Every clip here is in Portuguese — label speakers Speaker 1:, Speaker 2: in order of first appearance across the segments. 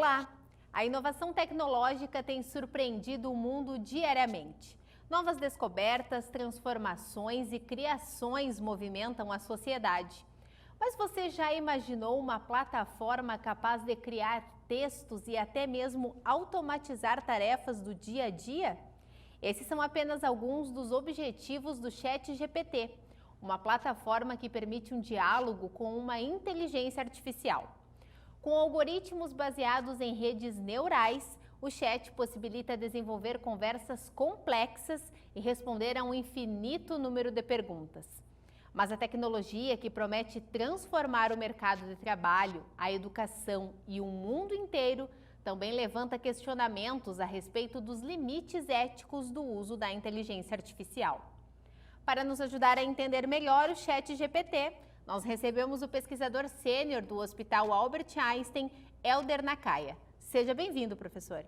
Speaker 1: Olá! A inovação tecnológica tem surpreendido o mundo diariamente. Novas descobertas, transformações e criações movimentam a sociedade. Mas você já imaginou uma plataforma capaz de criar textos e até mesmo automatizar tarefas do dia a dia? Esses são apenas alguns dos objetivos do ChatGPT, uma plataforma que permite um diálogo com uma inteligência artificial. Com algoritmos baseados em redes neurais, o chat possibilita desenvolver conversas complexas e responder a um infinito número de perguntas. Mas a tecnologia que promete transformar o mercado de trabalho, a educação e o mundo inteiro também levanta questionamentos a respeito dos limites éticos do uso da inteligência artificial. Para nos ajudar a entender melhor o ChatGPT, nós recebemos o pesquisador sênior do Hospital Albert Einstein, Helder Nakaya. Seja bem-vindo, professor.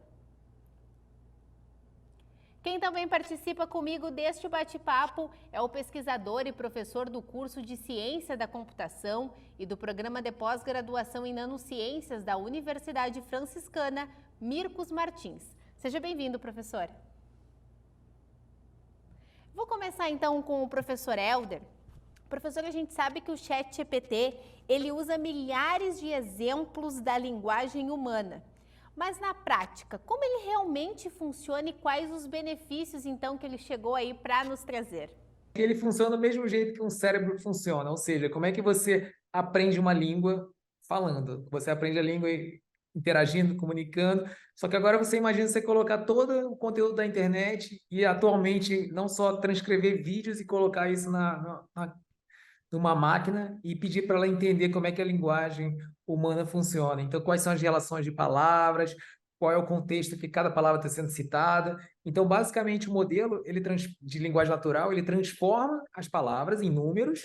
Speaker 1: Quem também participa comigo deste bate-papo é o pesquisador e professor do curso de Ciência da Computação e do Programa de Pós-Graduação em Nanociências da Universidade Franciscana, Mircos Martins. Seja bem-vindo, professor. Vou começar então com o professor Helder. Professor, a gente sabe que o ChatGPT, ele usa milhares de exemplos da linguagem humana. Mas na prática, como ele realmente funciona e quais os benefícios então que ele chegou aí para nos trazer?
Speaker 2: Ele funciona do mesmo jeito que um cérebro funciona, ou seja, como é que você aprende uma língua falando? Você aprende a língua interagindo, comunicando, só que agora você imagina você colocar todo o conteúdo da internet e atualmente não só transcrever vídeos e colocar isso numa máquina e pedir para ela entender como é que a linguagem humana funciona. Então, quais são as relações de palavras, qual é o contexto que cada palavra está sendo citada. Então, basicamente, o modelo de linguagem natural, ele transforma as palavras em números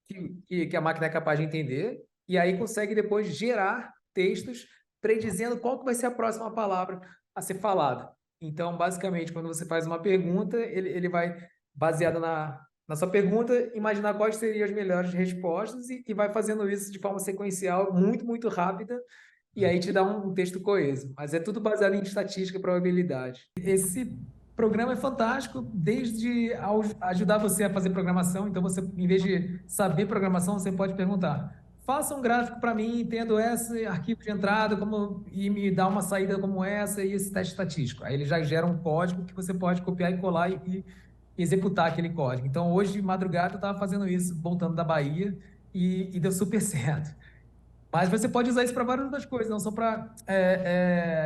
Speaker 2: que a máquina é capaz de entender e aí consegue depois gerar textos predizendo qual que vai ser a próxima palavra a ser falada. Então, basicamente, quando você faz uma pergunta, ele vai, baseado na sua pergunta, imaginar quais seriam as melhores respostas e vai fazendo isso de forma sequencial, muito, muito rápida, e aí te dá um texto coeso. Mas é tudo baseado em estatística e probabilidade. Esse programa é fantástico, desde ajudar você a fazer programação. Então, você, em vez de saber programação, você pode perguntar: faça um gráfico para mim, tendo esse arquivo de entrada e me dá uma saída como essa e esse teste estatístico. Aí ele já gera um código que você pode copiar e colar e executar aquele código. Então, hoje de madrugada, eu estava fazendo isso, voltando da Bahia, e deu super certo. Mas você pode usar isso para várias outras coisas, não só para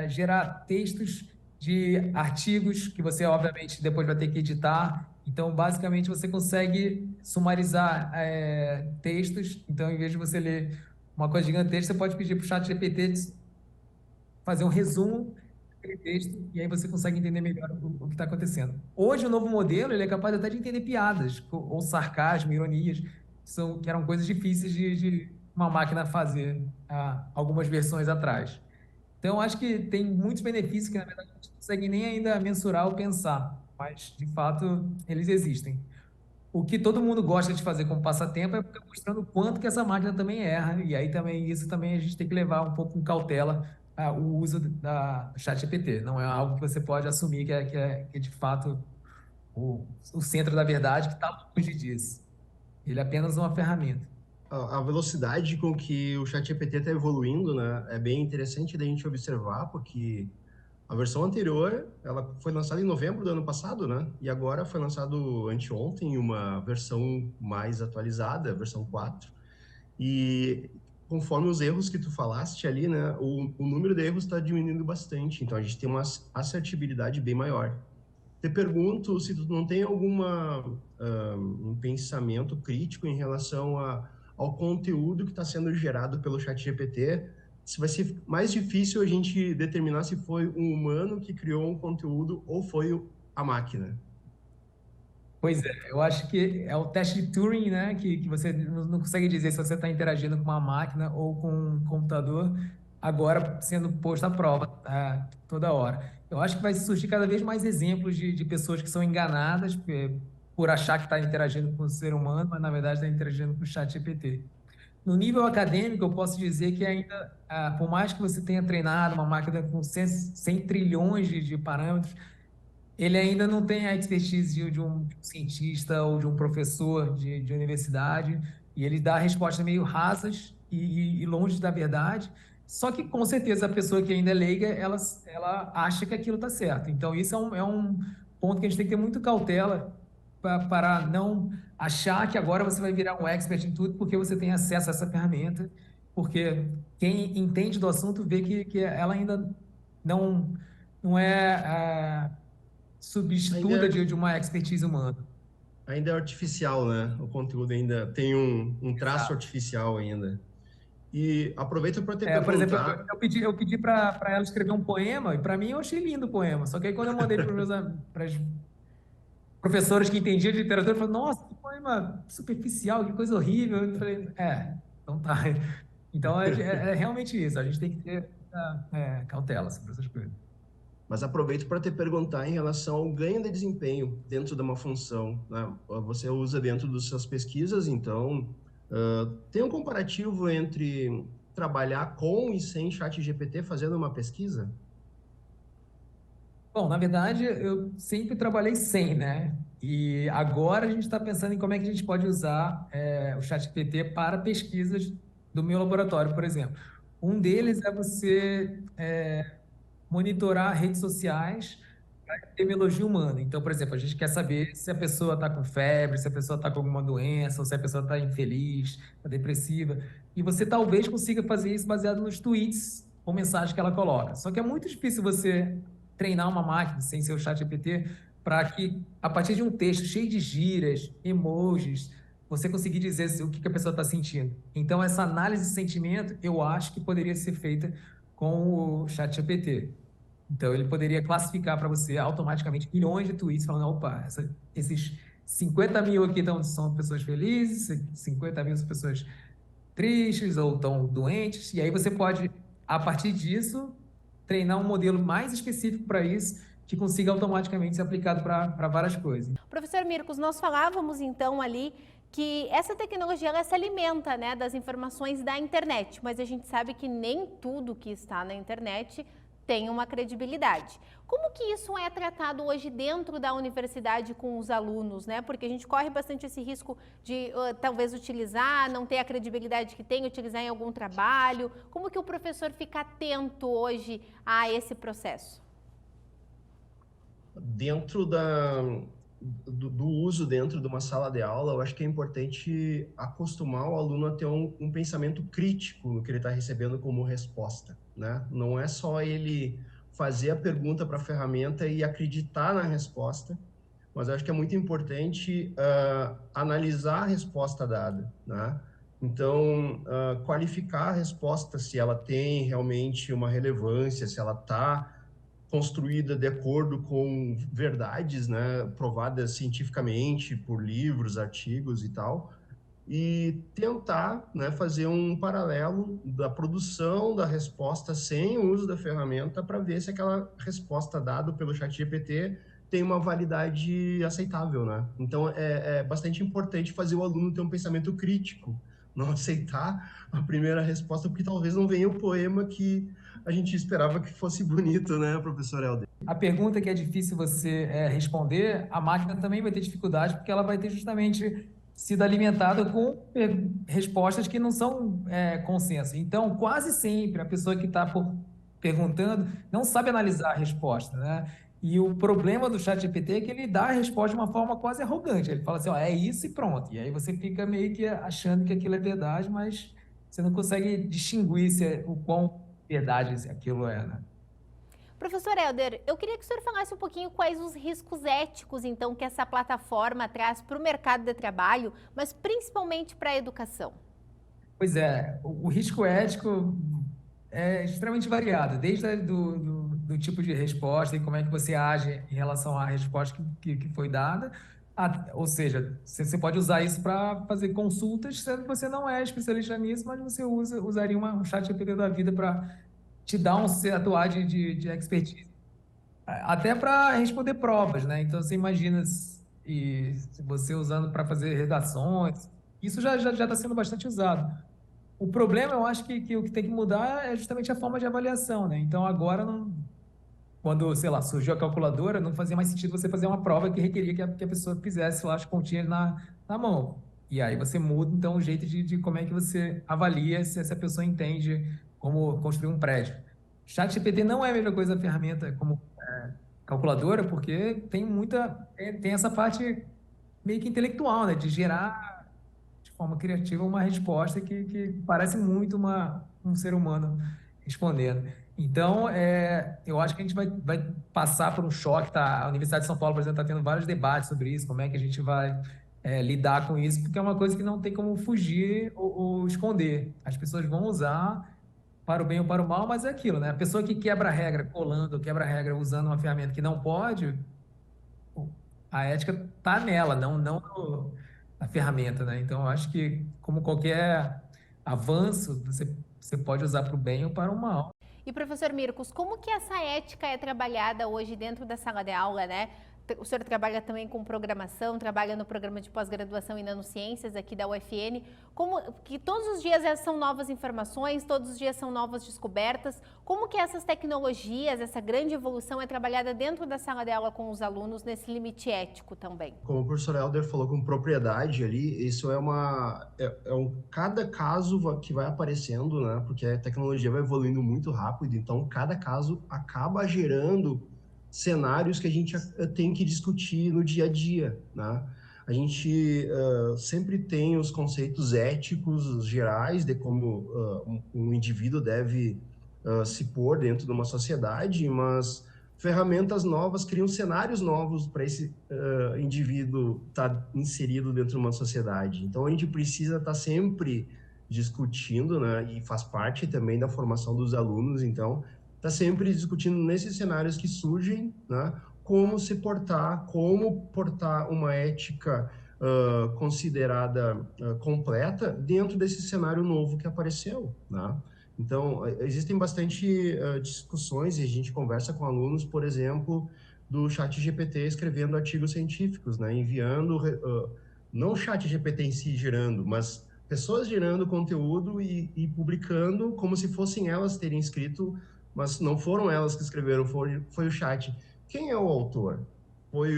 Speaker 2: gerar textos de artigos que você, obviamente, depois vai ter que editar. Então, basicamente, você consegue sumarizar textos. Então, em vez de você ler uma coisa gigantesca, você pode pedir para o ChatGPT fazer um resumo daquele texto e aí você consegue entender melhor o que está acontecendo. Hoje, o novo modelo ele é capaz até de entender piadas, ou sarcasmo, ironias, que eram coisas difíceis de uma máquina fazer algumas versões atrás. Então, acho que tem muitos benefícios que, na verdade, a gente não consegue nem ainda mensurar ou pensar, mas, de fato, eles existem. O que todo mundo gosta de fazer como passatempo é ficar mostrando o quanto que essa máquina também erra, e aí também isso também a gente tem que levar um pouco com cautela o uso do ChatGPT. Não é algo que você pode assumir que é de fato o centro da verdade, que está longe disso. Ele é apenas uma ferramenta.
Speaker 3: A velocidade com que o ChatGPT está evoluindo, né, é bem interessante da gente observar, porque a versão anterior, ela foi lançada em novembro do ano passado, né? E agora foi lançado anteontem uma versão mais atualizada, a versão 4. E conforme os erros que tu falaste ali, né, o número de erros está diminuindo bastante. Então a gente tem uma assertibilidade bem maior. Te pergunto se tu não tem um pensamento crítico em relação ao conteúdo que está sendo gerado pelo ChatGPT, se vai ser mais difícil a gente determinar se foi um humano que criou um conteúdo ou foi a máquina.
Speaker 2: Pois é, eu acho que é o teste de Turing, né? Que você não consegue dizer se você está interagindo com uma máquina ou com um computador, agora sendo posto à prova toda hora. Eu acho que vai surgir cada vez mais exemplos de pessoas que são enganadas por achar que está interagindo com o ser humano, mas na verdade está interagindo com o chat GPT. no nível acadêmico, eu posso dizer que ainda, por mais que você tenha treinado uma máquina com 100 trilhões de parâmetros, ele ainda não tem a expertise de um cientista ou de um professor de universidade, e ele dá respostas meio rasas e longe da verdade. Só que, com certeza, a pessoa que ainda é leiga, ela acha que aquilo está certo. Então, isso é um ponto que a gente tem que ter muito cautela para não achar que agora você vai virar um expert em tudo porque você tem acesso a essa ferramenta, porque quem entende do assunto vê que ela ainda não, não é substituta
Speaker 3: Ainda,
Speaker 2: de uma expertise humana.
Speaker 3: ainda é artificial, né? O conteúdo ainda tem um traço
Speaker 2: Exato.
Speaker 3: artificial ainda. E aproveito para te
Speaker 2: Por exemplo, eu,
Speaker 3: perguntar.
Speaker 2: eu pedi, eu pedi para ela escrever um poema, e para mim eu achei lindo o poema. Só que aí quando eu mandei para as professoras que entendiam de literatura, falaram, nossa, que poema superficial, que coisa horrível. Eu falei, então tá. Então é realmente isso, a gente tem que ter cautela sobre essas coisas.
Speaker 3: Mas aproveito para te perguntar em relação ao ganho de desempenho dentro de uma função, né? Você usa dentro das suas pesquisas, então, tem um comparativo entre trabalhar com e sem ChatGPT fazendo uma pesquisa?
Speaker 2: Bom, na verdade, eu sempre trabalhei sem, né? E agora a gente está pensando em como é que a gente pode usar o ChatGPT para pesquisas do meu laboratório, por exemplo. Um deles é você monitorar redes sociais para epidemiologia humana. Então, por exemplo, a gente quer saber se a pessoa está com febre, se a pessoa está com alguma doença, ou se a pessoa está infeliz, está depressiva. E você talvez consiga fazer isso baseado nos tweets ou mensagens que ela coloca. Só que é muito difícil você treinar uma máquina sem ser o ChatGPT para que, a partir de um texto cheio de gírias, emojis, você conseguir dizer o que a pessoa está sentindo. Então, essa análise de sentimento, eu acho que poderia ser feita com o ChatGPT. Então, ele poderia classificar para você automaticamente milhões de tweets falando, opa, esses 50 mil aqui são pessoas felizes, 50 mil são pessoas tristes ou estão doentes, e aí você pode, a partir disso, treinar um modelo mais específico para isso, que consiga automaticamente ser aplicado para várias coisas.
Speaker 1: Professor Mircos, nós falávamos então ali que essa tecnologia ela se alimenta, né, das informações da internet, mas a gente sabe que nem tudo que está na internet tem uma credibilidade. Como que isso é tratado hoje dentro da universidade com os alunos, né? Porque a gente corre bastante esse risco de talvez utilizar, não ter a credibilidade que tem, utilizar em algum trabalho. Como que o professor fica atento hoje a esse processo?
Speaker 3: Dentro do uso dentro de uma sala de aula, eu acho que é importante acostumar o aluno a ter um pensamento crítico no que ele está recebendo como resposta, né? Não é só ele fazer a pergunta para a ferramenta e acreditar na resposta, mas eu acho que é muito importante analisar a resposta dada, né? Então, qualificar a resposta, se ela tem realmente uma relevância, se ela está construída de acordo com verdades, né, provadas cientificamente por livros, artigos e tal, e tentar, né, fazer um paralelo da produção da resposta sem o uso da ferramenta para ver se aquela resposta dada pelo ChatGPT tem uma validade aceitável, né? Então, é bastante importante fazer o aluno ter um pensamento crítico, não aceitar a primeira resposta, porque talvez não venha o poema que a gente esperava que fosse bonito, né, professor Helder?
Speaker 2: A pergunta que é difícil você responder, a máquina também vai ter dificuldade, porque ela vai ter justamente sido alimentada com respostas que não são consenso. Então, quase sempre, a pessoa que está perguntando não sabe analisar a resposta, né? E o problema do ChatGPT é que ele dá a resposta de uma forma quase arrogante. Ele fala assim, ó, é isso e pronto. E aí você fica meio que achando que aquilo é verdade, mas você não consegue distinguir o quão verdade aquilo é, né?
Speaker 1: Professor Helder, eu queria que o senhor falasse um pouquinho quais os riscos éticos, então, que essa plataforma traz para o mercado de trabalho, mas principalmente para a educação.
Speaker 2: Pois é, o risco ético é extremamente variado, desde do tipo de resposta e como é que você age em relação à resposta que foi dada, ou seja, você pode usar isso para fazer consultas, sendo que você não é especialista nisso, mas você usaria um chat GPT da vida para te dar um certo ar de expertise, até para responder provas, né? Então, você imagina se você usando para fazer redações, isso já está sendo bastante usado. O problema, eu acho que o que tem que mudar é justamente a forma de avaliação, né? Então, agora, não, quando, sei lá, surgiu a calculadora, não fazia mais sentido você fazer uma prova que requeria que a pessoa fizesse lá as continhas na mão. E aí você muda, então, o jeito de como é que você avalia se essa pessoa entende como construir um prédio. ChatGPT não é a mesma coisa da ferramenta como calculadora, porque tem essa parte meio que intelectual, né? De gerar de forma criativa uma resposta que parece muito um ser humano respondendo. Então, eu acho que a gente vai passar por um choque, tá? A Universidade de São Paulo, por exemplo, está tendo vários debates sobre isso, como é que a gente vai lidar com isso, porque é uma coisa que não tem como fugir ou esconder. As pessoas vão usar para o bem ou para o mal, mas é aquilo, né? A pessoa que quebra a regra colando, quebra a regra usando uma ferramenta que não pode, a ética está nela, não na ferramenta, né? Então, eu acho que, como qualquer avanço, você pode usar para o bem ou para o mal.
Speaker 1: E professor Mircos, como que essa ética é trabalhada hoje dentro da sala de aula, né? O senhor trabalha também com programação, trabalha no programa de pós-graduação em nanociências aqui da UFN. Como que todos os dias são novas informações, todos os dias são novas descobertas. Como que essas tecnologias, essa grande evolução é trabalhada dentro da sala de aula com os alunos nesse limite ético também?
Speaker 3: Como o professor Helder falou com propriedade ali, isso cada caso que vai aparecendo, né? Porque a tecnologia vai evoluindo muito rápido, então cada caso acaba gerando cenários que a gente tem que discutir no dia a dia, né? A gente sempre tem os conceitos éticos gerais de como um indivíduo deve se pôr dentro de uma sociedade, mas ferramentas novas criam cenários novos para esse indivíduo estar inserido dentro de uma sociedade. Então, a gente precisa estar sempre discutindo, né, e faz parte também da formação dos alunos, então, está sempre discutindo nesses cenários que surgem, né, como se portar, como portar uma ética considerada completa dentro desse cenário novo que apareceu, né? Então, existem bastante discussões e a gente conversa com alunos, por exemplo, do ChatGPT escrevendo artigos científicos, né? Enviando, não o ChatGPT em si gerando, mas pessoas gerando conteúdo e publicando como se fossem elas terem escrito, mas não foram elas que escreveram, foi o chat. Quem é o autor? Foi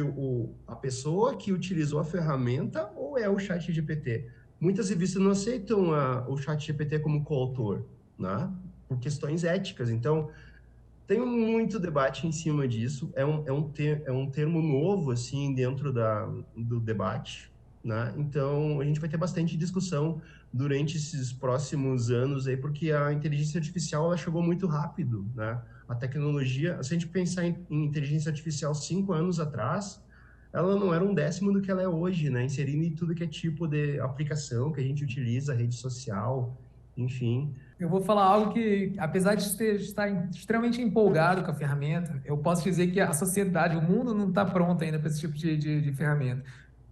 Speaker 3: a pessoa que utilizou a ferramenta ou é o ChatGPT? Muitas revistas não aceitam o ChatGPT como coautor, né? Por questões éticas. Então, tem muito debate em cima disso. É um termo novo, assim, dentro do debate, né? Então, a gente vai ter bastante discussão durante esses próximos anos aí, porque a inteligência artificial, ela chegou muito rápido, né? A tecnologia, se a gente pensar em inteligência artificial 5 anos atrás, ela não era um décimo do que ela é hoje, né? Inserindo em tudo que é tipo de aplicação que a gente utiliza, rede social, enfim.
Speaker 2: Eu vou falar algo que, apesar de estar extremamente empolgado com a ferramenta, eu posso dizer que a sociedade, o mundo não está pronto ainda para esse tipo de ferramenta.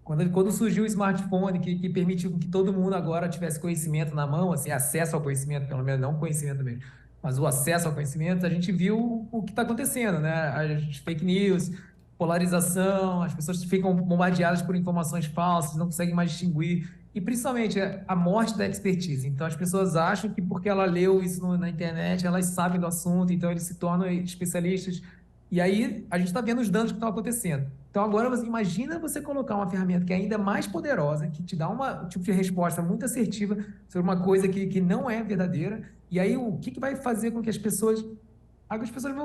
Speaker 2: Quando surgiu o smartphone, que permitiu que todo mundo agora tivesse conhecimento na mão, assim, acesso ao conhecimento, pelo menos não conhecimento mesmo, mas o acesso ao conhecimento, a gente viu o que está acontecendo, né? As fake news, polarização, as pessoas ficam bombardeadas por informações falsas, não conseguem mais distinguir, e principalmente a morte da expertise. Então, as pessoas acham que porque ela leu isso na internet, elas sabem do assunto, então eles se tornam especialistas. E aí, a gente está vendo os danos que estão acontecendo. Então, agora, imagina você colocar uma ferramenta que é ainda mais poderosa, que te dá um tipo de resposta muito assertiva sobre uma coisa que não é verdadeira. E aí, o que vai fazer com que as pessoas... As pessoas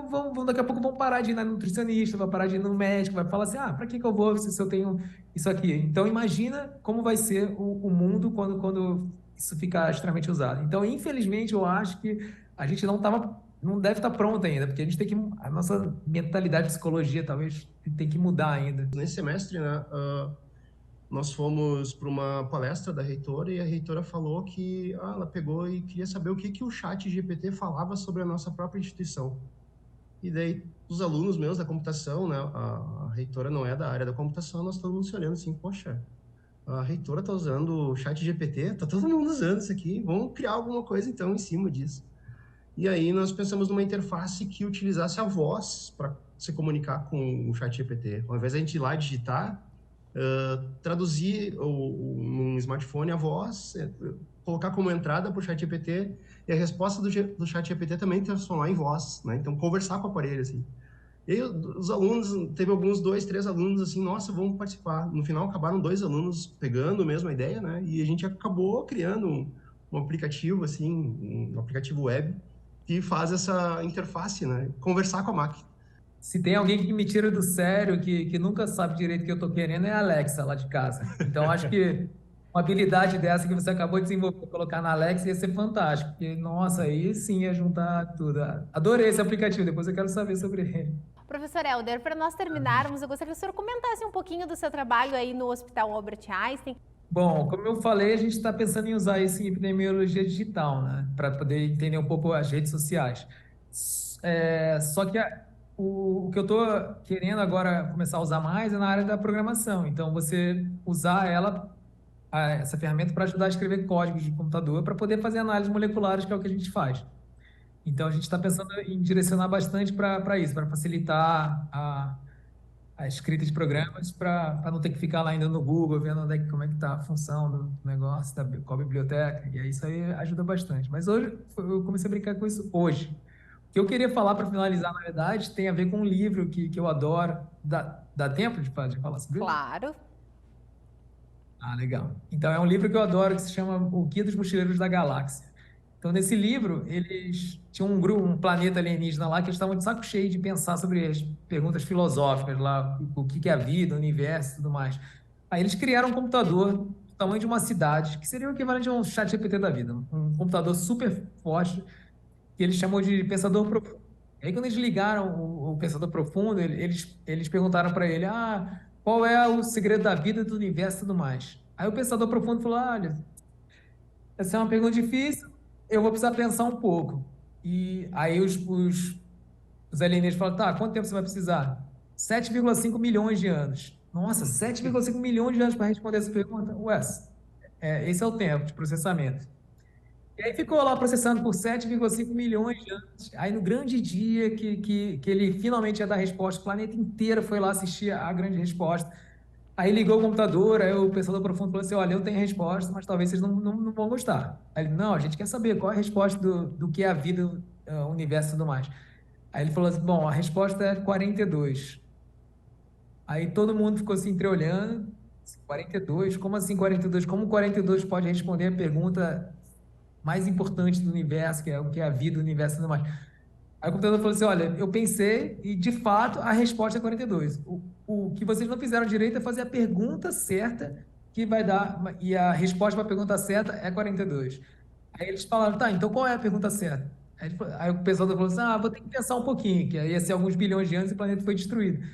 Speaker 2: daqui a pouco vão parar de ir na nutricionista, vai parar de ir no médico, vai falar assim, para que eu vou se eu tenho isso aqui? Então, imagina como vai ser o mundo quando isso ficar extremamente usado. Então, infelizmente, eu acho que a gente não deve estar pronto ainda, porque a nossa mentalidade de psicologia talvez tem que mudar ainda.
Speaker 3: Nesse semestre, né, nós fomos para uma palestra da reitora e a reitora falou que ela pegou e queria saber o que o ChatGPT falava sobre a nossa própria instituição. E daí, os alunos meus da computação, né, a reitora não é da área da computação, nós todo mundo se olhando assim, poxa, a reitora está usando o ChatGPT, está todo mundo usando isso aqui, vamos criar alguma coisa então em cima disso. E aí nós pensamos numa interface que utilizasse a voz para se comunicar com o ChatGPT. Ao invés de a gente ir lá digitar, traduzir num smartphone a voz, colocar como entrada para o ChatGPT e a resposta do ChatGPT também transformar em voz, né? Então, conversar com o aparelho, assim. E aí, os alunos, teve alguns 2, 3 alunos assim, nossa, vamos participar. No final, acabaram 2 alunos pegando mesmo a ideia, né? E a gente acabou criando um aplicativo, assim, um aplicativo web que faz essa interface, né? Conversar com a máquina.
Speaker 2: Se tem alguém que me tira do sério, que nunca sabe direito o que eu estou querendo, é a Alexa lá de casa. Então, acho que uma habilidade dessa que você acabou de desenvolver, colocar na Alexa ia ser fantástico. Porque, nossa, aí sim ia juntar tudo. Adorei esse aplicativo, depois eu quero saber sobre ele.
Speaker 1: Professor Helder, para nós terminarmos, eu gostaria que o senhor comentasse um pouquinho do seu trabalho aí no Hospital Albert Einstein.
Speaker 2: Bom, como eu falei, a gente está pensando em usar isso em epidemiologia digital, né? Para poder entender um pouco as redes sociais. Só que o que eu estou querendo agora começar a usar mais é na área da programação. Então, você usar essa ferramenta para ajudar a escrever códigos de computador para poder fazer análises moleculares, que é o que a gente faz. Então, a gente está pensando em direcionar bastante para isso, para facilitar a escrita de programas, para não ter que ficar lá ainda no Google, vendo como é que está a função do negócio, qual a biblioteca, e aí isso aí ajuda bastante. Mas hoje, eu comecei a brincar com isso hoje. O que eu queria falar para finalizar, na verdade, tem a ver com um livro que eu adoro. Dá tempo de falar sobre ele?
Speaker 1: Claro.
Speaker 2: Ah, legal. Então, é um livro que eu adoro, que se chama O Guia dos Mochileiros da Galáxia. Então, nesse livro, eles tinham um planeta alienígena lá que eles estavam de saco cheio de pensar sobre as perguntas filosóficas lá, o que é a vida, o universo e tudo mais. Aí eles criaram um computador do tamanho de uma cidade, que seria o equivalente a um chat GPT da vida, um computador super forte, que ele chamou de pensador profundo. E aí, quando eles ligaram o pensador profundo, eles perguntaram para ele, qual é o segredo da vida, do universo e tudo mais. Aí o pensador profundo falou, olha, essa é uma pergunta difícil, eu vou precisar pensar um pouco. E aí os alienígenas falaram, tá, quanto tempo você vai precisar? 7,5 milhões de anos. Nossa, 7,5 milhões de anos para responder essa pergunta? Ué, esse é o tempo de processamento. E aí ficou lá processando por 7,5 milhões de anos. Aí no grande dia que ele finalmente ia dar a resposta, o planeta inteiro foi lá assistir a grande resposta. Aí ligou o computador, aí o pensador profundo falou assim, olha, eu tenho a resposta, mas talvez vocês não vão gostar. Aí ele, não, a gente quer saber qual é a resposta do que é a vida, o universo e tudo mais. Aí ele falou assim, bom, a resposta é 42. Aí todo mundo ficou se entreolhando, 42? Como assim 42? Como 42 pode responder a pergunta mais importante do universo, que é o que é a vida, o universo e tudo mais. Aí o computador falou assim, olha, eu pensei e, de fato, a resposta é 42. O que vocês não fizeram direito é fazer a pergunta certa que vai dar, e a resposta para a pergunta certa é 42. Aí eles falaram, tá, então qual é a pergunta certa? Aí o pensador falou assim, vou ter que pensar um pouquinho, que aí ia ser alguns bilhões de anos e o planeta foi destruído.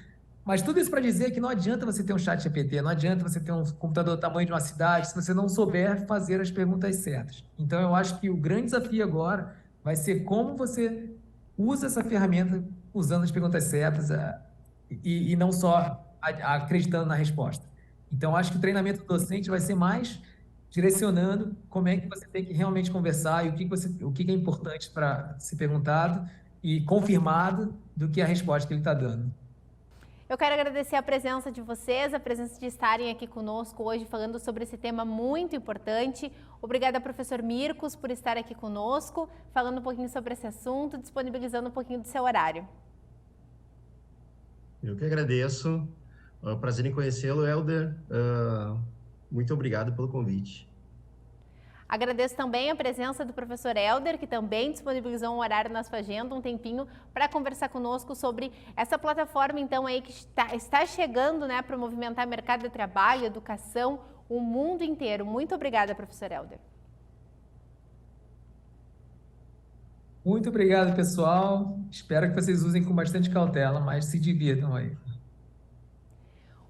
Speaker 2: Mas tudo isso para dizer que não adianta você ter um chat GPT, não adianta você ter um computador do tamanho de uma cidade, se você não souber fazer as perguntas certas. Então, eu acho que o grande desafio agora vai ser como você usa essa ferramenta usando as perguntas certas e não só acreditando na resposta. Então, acho que o treinamento docente vai ser mais direcionando como é que você tem que realmente conversar e o que é importante para ser perguntado e confirmado do que a resposta que ele está dando.
Speaker 1: Eu quero agradecer a presença de vocês, a presença de estarem aqui conosco hoje falando sobre esse tema muito importante. Obrigada, professor Mircos, por estar aqui conosco, falando um pouquinho sobre esse assunto, disponibilizando um pouquinho do seu horário.
Speaker 3: Eu que agradeço. Prazer em conhecê-lo, Helder. Muito obrigado pelo convite.
Speaker 1: Agradeço também a presença do professor Helder, que também disponibilizou um horário na sua agenda, um tempinho, para conversar conosco sobre essa plataforma, então, aí que está chegando, né, para movimentar mercado de trabalho, educação, o mundo inteiro. Muito obrigada, professor Helder.
Speaker 2: Muito obrigado, pessoal. Espero que vocês usem com bastante cautela, mas se divirtam aí.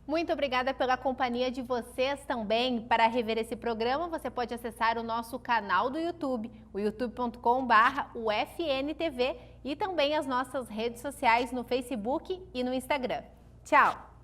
Speaker 1: Muito obrigada pela companhia de vocês também. Para rever esse programa, você pode acessar o nosso canal do YouTube, o youtube.com/UFNTV, e também as nossas redes sociais no Facebook e no Instagram. Tchau!